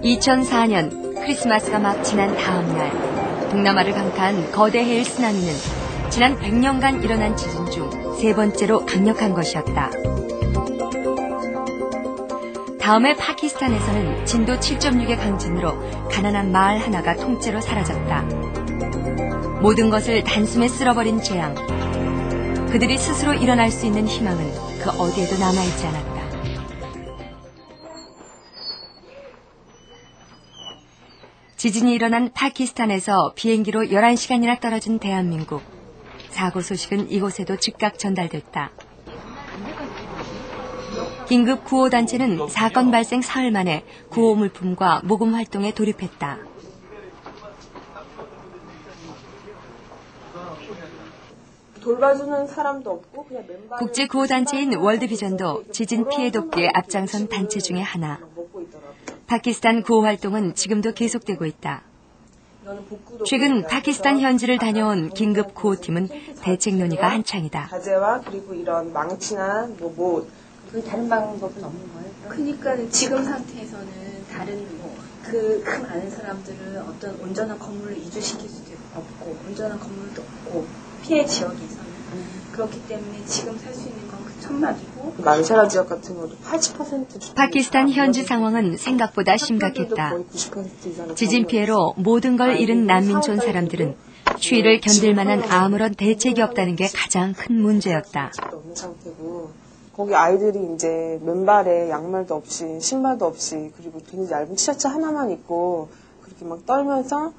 2004년 크리스마스가 막 지난 다음 날 동남아를 강타한 거대 해일 쓰나미는 지난 100년간 일어난 지진 중 세 번째로 강력한 것이었다. 다음에 파키스탄에서는 진도 7.6의 강진으로 가난한 마을 하나가 통째로 사라졌다. 모든 것을 단숨에 쓸어버린 재앙. 그들이 스스로 일어날 수 있는 희망은 그 어디에도 남아있지 않았다. 지진이 일어난 파키스탄에서 비행기로 11시간이나 떨어진 대한민국. 사고 소식은 이곳에도 즉각 전달됐다. 긴급 구호단체는 사건 발생 사흘 만에 구호 물품과 모금 활동에 돌입했다. 돌봐주는 사람도 없고 그냥 맨발 국제구호단체인 월드비전도 지진 피해 돕기에 앞장선 단체 중의 하나. 파키스탄 구호 활동은 지금도 계속되고 있다. 최근 파키스탄 현지를 다녀온 긴급 구호팀은 대책 논의가 한창이다. 가재와 그리고 이런 망치나 그 다른 방법은 없는 거예요? 그러니까 지금 상태에서는 다른 그 많은 사람들을 어떤 온전한 건물을 이주시킬 수도 없고 온전한 건물도 없고 피해 지역에서는 그렇기 때문에 지금 살 수 있는 건 그 천막이고 만세라 지역 같은 경우도 80% 파키스탄 현지 상황은 생각보다 심각했다. 지진 피해로 모든 걸 잃은 난민촌 사람들은 추위를 견딜 만한 아무런 대책이 없다는 게 가장 큰 문제였다. 거기 아이들이 이제 맨발에 양말도 없이 신발도 없이 그리고 되게 얇은 티셔츠 하나만 입고 그렇게 막 떨면서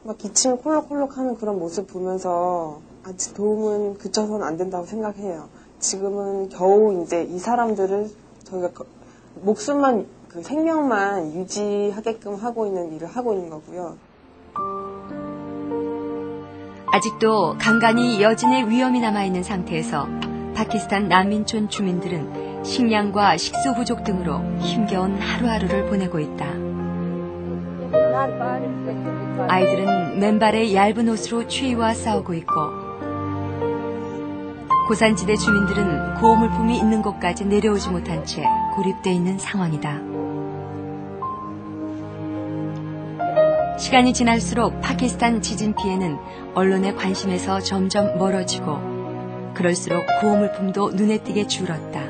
막 기침을 콜록콜록 하는 그런 모습 보면서 아직 도움은 그쳐서는 안 된다고 생각해요. 지금은 겨우 이제 이 사람들을 저희가 목숨만 그 생명만 유지하게끔 하고 있는 일을 하고 있는 거고요. 아직도 간간히 여진의 위험이 남아있는 상태에서 파키스탄 난민촌 주민들은 식량과 식수 부족 등으로 힘겨운 하루하루를 보내고 있다. 아이들은 맨발에 얇은 옷으로 추위와 싸우고 있고 고산지대 주민들은 구호물품이 있는 곳까지 내려오지 못한 채 고립돼 있는 상황이다. 시간이 지날수록 파키스탄 지진 피해는 언론의 관심에서 점점 멀어지고 그럴수록 구호물품도 눈에 띄게 줄었다.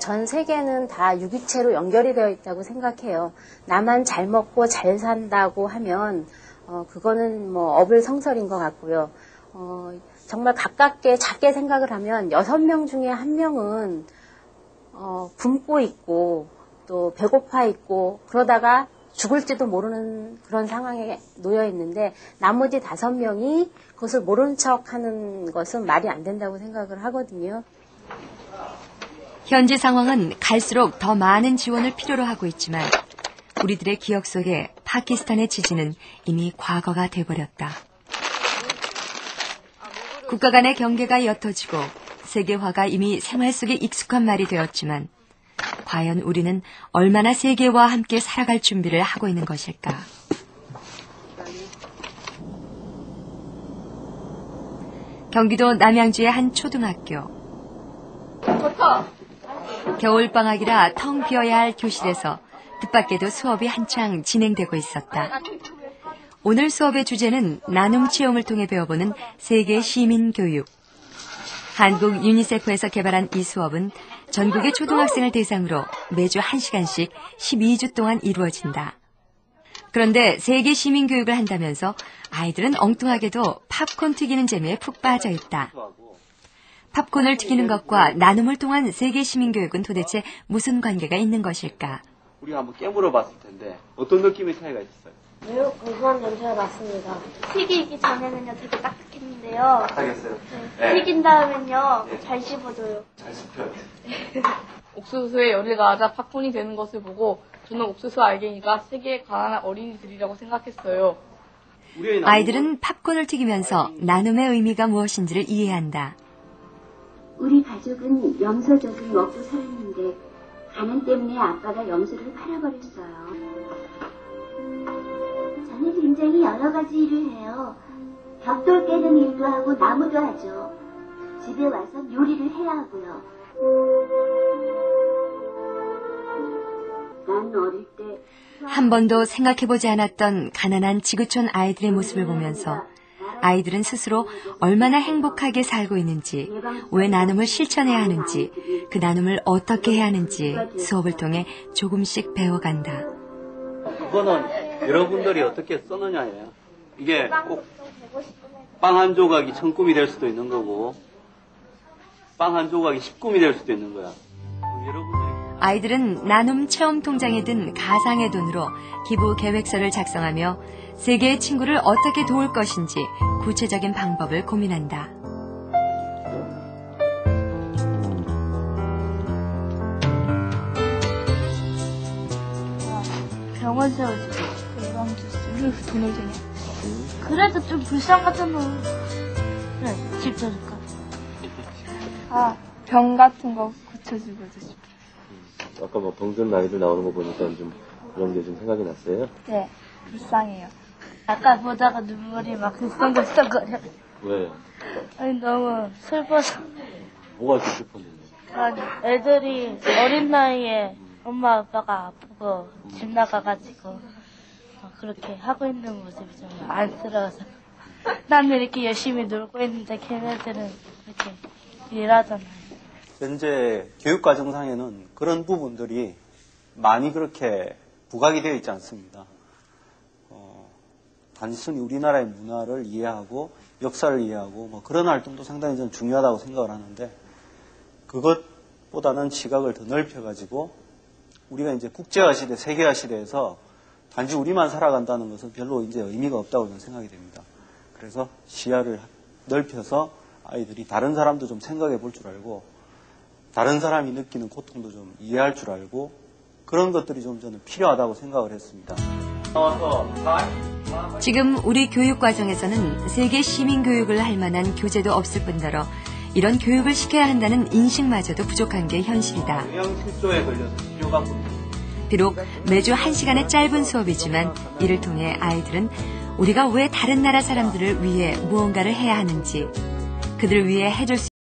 전 세계는 다 유기체로 연결이 되어 있다고 생각해요. 나만 잘 먹고 잘 산다고 하면 그거는 어불성설인 것 같고요. 정말 가깝게 작게 생각을 하면 6명 중에 1명은 굶고 있고 또 배고파 있고 그러다가 죽을지도 모르는 그런 상황에 놓여 있는데 나머지 5명이 그것을 모른 척하는 것은 말이 안 된다고 생각을 하거든요. 현지 상황은 갈수록 더 많은 지원을 필요로 하고 있지만 우리들의 기억 속에 파키스탄의 지진은 이미 과거가 돼버렸다. 국가 간의 경계가 옅어지고 세계화가 이미 생활 속에 익숙한 말이 되었지만 과연 우리는 얼마나 세계와 함께 살아갈 준비를 하고 있는 것일까? 경기도 남양주의 한 초등학교. 겨울방학이라 텅 비어야 할 교실에서 뜻밖에도 수업이 한창 진행되고 있었다. 오늘 수업의 주제는 나눔 체험을 통해 배워보는 세계 시민 교육. 한국 유니세프에서 개발한 이 수업은 전국의 초등학생을 대상으로 매주 1시간씩 12주 동안 이루어진다. 그런데 세계 시민 교육을 한다면서 아이들은 엉뚱하게도 팝콘 튀기는 재미에 푹 빠져 있다. 팝콘을 튀기는 것과 나눔을 통한 세계 시민 교육은 도대체 무슨 관계가 있는 것일까? 우리가 한번 깨물어 봤을 텐데 어떤 느낌의 차이가 있었어요? 매우 고소한 냄새가 났습니다. 튀기기 전에는요 되게 딱딱했는데요. 딱딱했어요? 네. 튀긴 다음엔요 잘 씹어져요. 잘 씹혀요. 옥수수에 열이 가자 팝콘이 되는 것을 보고 저는 옥수수 알갱이가 세계에 가난한 어린이들이라고 생각했어요. 아이들은 팝콘을 튀기면서 나눔의 의미가 무엇인지를 이해한다. 우리 가족은 염소젖을 먹고 살았는데 가난 때문에 아빠가 염소를 팔아버렸어요. 저는 굉장히 여러 가지 일을 해요. 벽돌 깨는 일도 하고 나무도 하죠. 집에 와서 요리를 해야 하고요. 난 어릴 때 한 번도 생각해보지 않았던 가난한 지구촌 아이들의 모습을 보면서 아이들은 스스로 얼마나 행복하게 살고 있는지, 왜 나눔을 실천해야 하는지, 그 나눔을 어떻게 해야 하는지 수업을 통해 조금씩 배워간다. 그거는 여러분들이 어떻게 쓰느냐예요. 이게 꼭 빵 한 조각이 1000꿈이 될 수도 있는 거고 빵 한 조각이 10꿈이 될 수도 있는 거야. 여러분들이 아이들은 나눔 체험 통장에 든 가상의 돈으로 기부 계획서를 작성하며 세계의 친구를 어떻게 도울 것인지 구체적인 방법을 고민한다. 병원 세워주고 이런 왜 돈을 주냐? 그래도 좀 불쌍하잖아. 그래, 집 줘줄까? 병 같은 거 고쳐주고도 싶어. 아까 뭐 병든 아이들 나오는 거 보니까 좀 그런 게 좀 생각이 났어요? 네, 불쌍해요. 아까 보다가 눈물이 막 글썽글썽거려. 왜요? 아니 너무 슬퍼서. 뭐가 이렇게 슬펐는데? 아니 애들이 어린 나이에 엄마 아빠가 아프고 집 나가가지고 그렇게 하고 있는 모습이 좀 안쓰러워서. 나는 이렇게 열심히 놀고 있는데 걔네들은 이렇게 일하잖아요. 현재 교육과정상에는 그런 부분들이 많이 그렇게 부각이 되어 있지 않습니다. 단순히 우리나라의 문화를 이해하고 역사를 이해하고 뭐 그런 활동도 상당히 저는 중요하다고 생각을 하는데 그것보다는 시각을 더 넓혀가지고 우리가 이제 국제화 시대, 세계화 시대에서 단지 우리만 살아간다는 것은 별로 이제 의미가 없다고 저는 생각이 됩니다. 그래서 시야를 넓혀서 아이들이 다른 사람도 좀 생각해 볼 줄 알고 다른 사람이 느끼는 고통도 좀 이해할 줄 알고 그런 것들이 좀 저는 필요하다고 생각을 했습니다. 지금 우리 교육 과정에서는 세계 시민 교육을 할 만한 교재도 없을 뿐더러 이런 교육을 시켜야 한다는 인식마저도 부족한 게 현실이다. 영양실조에 걸려서 치료받고 비록 매주 1시간의 짧은 수업이지만 이를 통해 아이들은 우리가 왜 다른 나라 사람들을 위해 무언가를 해야 하는지, 그들을 위해 해줄 수